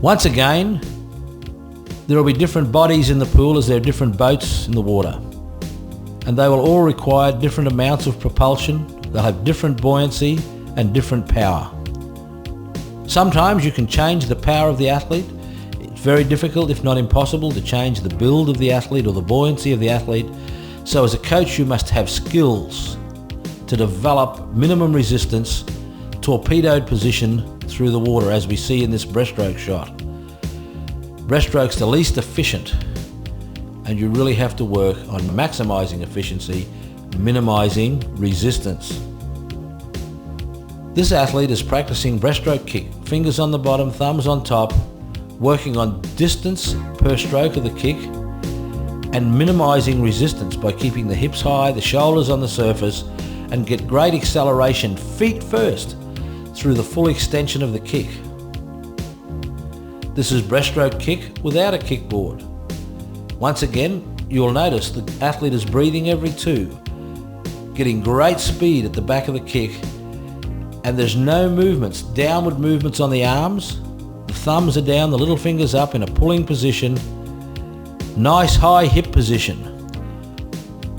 Once again, there will be different bodies in the pool as there are different boats in the water. And they will all require different amounts of propulsion. They'll have different buoyancy and different power. Sometimes you can change the power of the athlete. It's very difficult, if not impossible, to change the build of the athlete or the buoyancy of the athlete. So as a coach, you must have skills to develop minimum resistance, torpedoed position through the water, as we see in this breaststroke shot. Breaststroke's the least efficient, and you really have to work on maximizing efficiency, minimizing resistance. This athlete is practicing breaststroke kick, fingers on the bottom, thumbs on top, working on distance per stroke of the kick and minimizing resistance by keeping the hips high, the shoulders on the surface, and get great acceleration feet first through the full extension of the kick. This is breaststroke kick without a kickboard. Once again, you'll notice the athlete is breathing every two, getting great speed at the back of the kick, and there's no movements, downward movements on the arms. The thumbs are down, the little fingers up in a pulling position. Nice high hip position.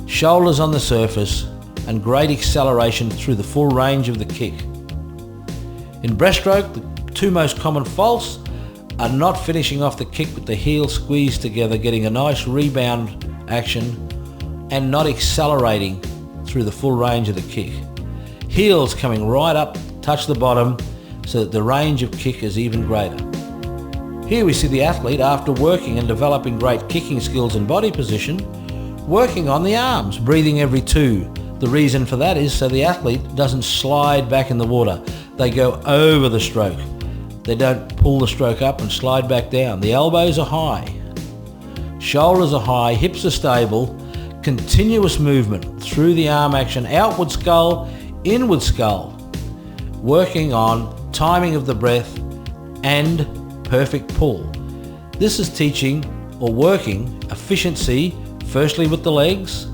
Shoulders on the surface and great acceleration through the full range of the kick. In breaststroke, the two most common faults are not finishing off the kick with the heel squeezed together, getting a nice rebound action, and not accelerating through the full range of the kick. Heels coming right up, touch the bottom, so that the range of kick is even greater. Here we see the athlete, after working and developing great kicking skills and body position, working on the arms, breathing every two. The reason for that is so the athlete doesn't slide back in the water. They go over the stroke. They don't pull the stroke up and slide back down. The elbows are high, shoulders are high, hips are stable, continuous movement through the arm action, outward skull, inward skull, working on timing of the breath and perfect pull. This is teaching or working efficiency, firstly with the legs,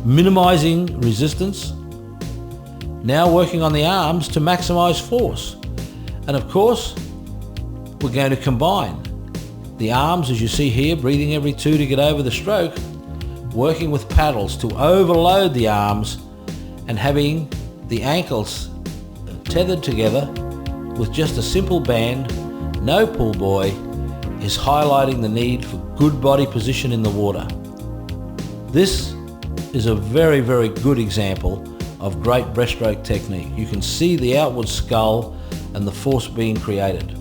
minimizing resistance, now working on the arms to maximize force. And of course, we're going to combine the arms, as you see here, breathing every two to get over the stroke, working with paddles to overload the arms, and having the ankles tethered together with just a simple band, no pull buoy, is highlighting the need for good body position in the water. This is a very, very good example of great breaststroke technique. You can see the outward skull and the force being created.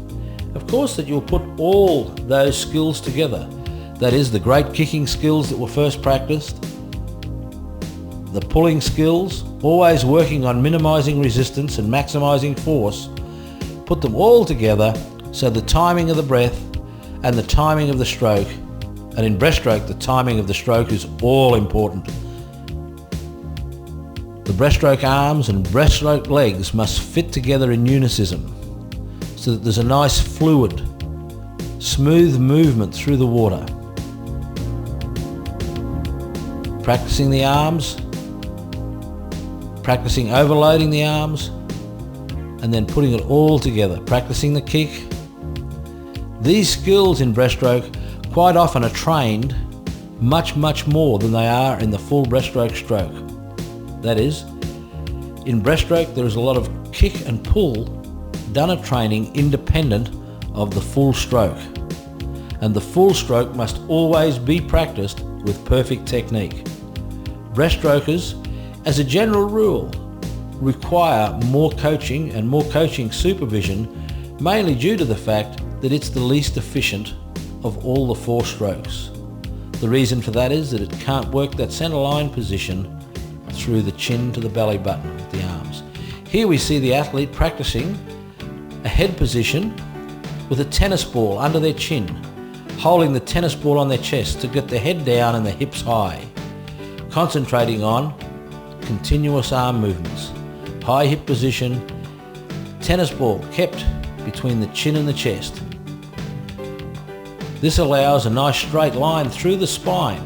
Of course, that you'll put all those skills together. That is, the great kicking skills that were first practiced, the pulling skills, always working on minimizing resistance and maximizing force. Put them all together, so the timing of the breath and the timing of the stroke, and in breaststroke the timing of the stroke is all important. The breaststroke arms and breaststroke legs must fit together in unison so that there's a nice fluid, smooth movement through the water. Practicing the arms, practicing overloading the arms, and then putting it all together, practicing the kick. These skills in breaststroke quite often are trained much more than they are in the full breaststroke stroke. That is, in breaststroke there is a lot of kick and pull done at training independent of the full stroke. And the full stroke must always be practiced with perfect technique. Breaststrokers, as a general rule, require more coaching and more coaching supervision, mainly due to the fact that it's the least efficient of all the four strokes. The reason for that is that it can't work that center line position through the chin to the belly button with the arms. Here we see the athlete practicing a head position with a tennis ball under their chin, holding the tennis ball on their chest to get the head down and the hips high, concentrating on continuous arm movements, high hip position, tennis ball kept between the chin and the chest. This allows a nice straight line through the spine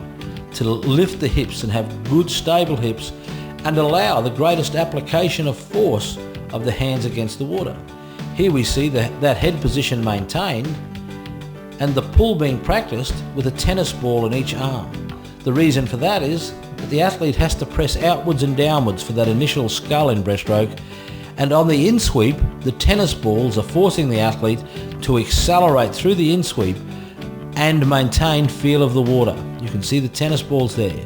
to lift the hips and have good stable hips and allow the greatest application of force of the hands against the water. Here we see that head position maintained and the pull being practiced with a tennis ball in each arm. The reason for that is that the athlete has to press outwards and downwards for that initial scull in breaststroke, and on the in-sweep, the tennis balls are forcing the athlete to accelerate through the in-sweep and maintain feel of the water. You can see the tennis balls there.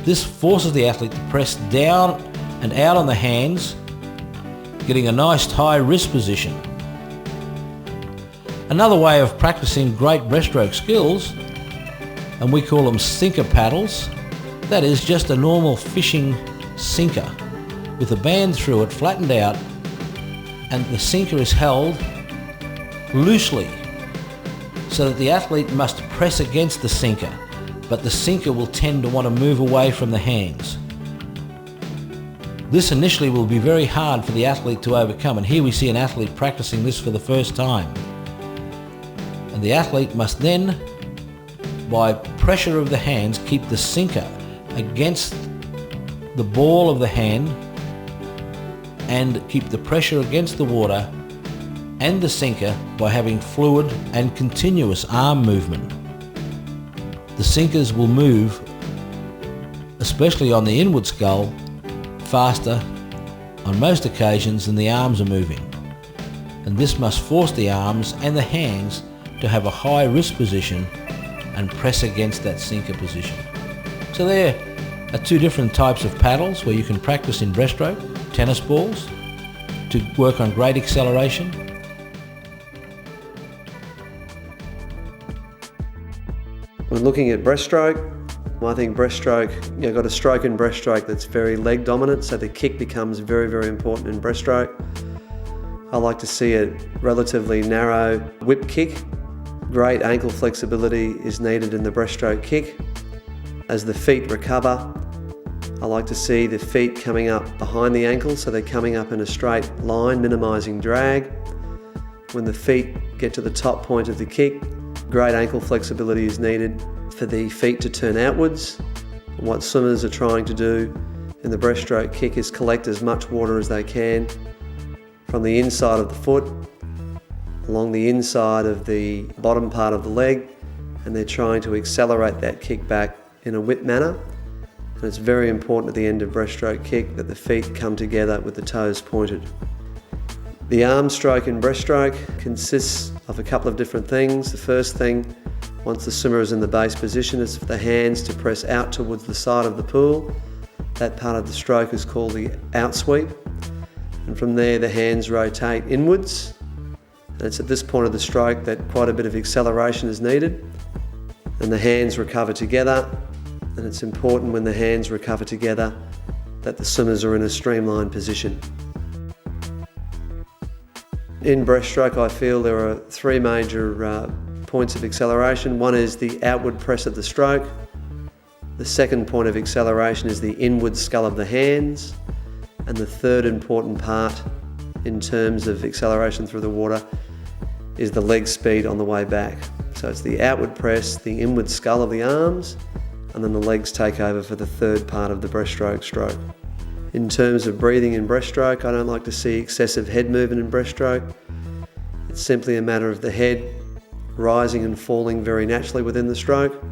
This forces the athlete to press down and out on the hands, getting a nice high wrist position. Another way of practicing great breaststroke skills, and we call them sinker paddles, that is just a normal fishing sinker with a band through it flattened out, and the sinker is held loosely so that the athlete must press against the sinker, but the sinker will tend to want to move away from the hands. This initially will be very hard for the athlete to overcome, and here we see an athlete practicing this for the first time. And the athlete must then, by pressure of the hands, keep the sinker against the ball of the hand and keep the pressure against the water and the sinker by having fluid and continuous arm movement. The sinkers will move, especially on the inward scull, faster on most occasions than the arms are moving. And this must force the arms and the hands to have a high wrist position and press against that sinker position. So there are two different types of paddles where you can practice in breaststroke, tennis balls, to work on great acceleration. When looking at breaststroke, I think breaststroke, you've got a stroke in breaststroke that's very leg dominant, so the kick becomes very, very important in breaststroke. I like to see a relatively narrow whip kick. Great ankle flexibility is needed in the breaststroke kick. As the feet recover, I like to see the feet coming up behind the ankle, so they're coming up in a straight line, minimising drag. When the feet get to the top point of the kick, great ankle flexibility is needed for the feet to turn outwards. And what swimmers are trying to do in the breaststroke kick is collect as much water as they can from the inside of the foot, along the inside of the bottom part of the leg, and they're trying to accelerate that kick back in a whip manner. And it's very important at the end of breaststroke kick that the feet come together with the toes pointed. The arm stroke in breaststroke consists of a couple of different things. The first thing, once the swimmer is in the base position, is for the hands to press out towards the side of the pool. That part of the stroke is called the outsweep. And from there the hands rotate inwards. And it's at this point of the stroke that quite a bit of acceleration is needed. And the hands recover together. And it's important when the hands recover together that the swimmers are in a streamlined position. In breaststroke, I feel there are three major points of acceleration. One is the outward press of the stroke. The second point of acceleration is the inward scull of the hands. And the third important part in terms of acceleration through the water is the leg speed on the way back. So it's the outward press, the inward scull of the arms, and then the legs take over for the third part of the breaststroke stroke. In terms of breathing in breaststroke, I don't like to see excessive head movement in breaststroke. It's simply a matter of the head rising and falling very naturally within the stroke.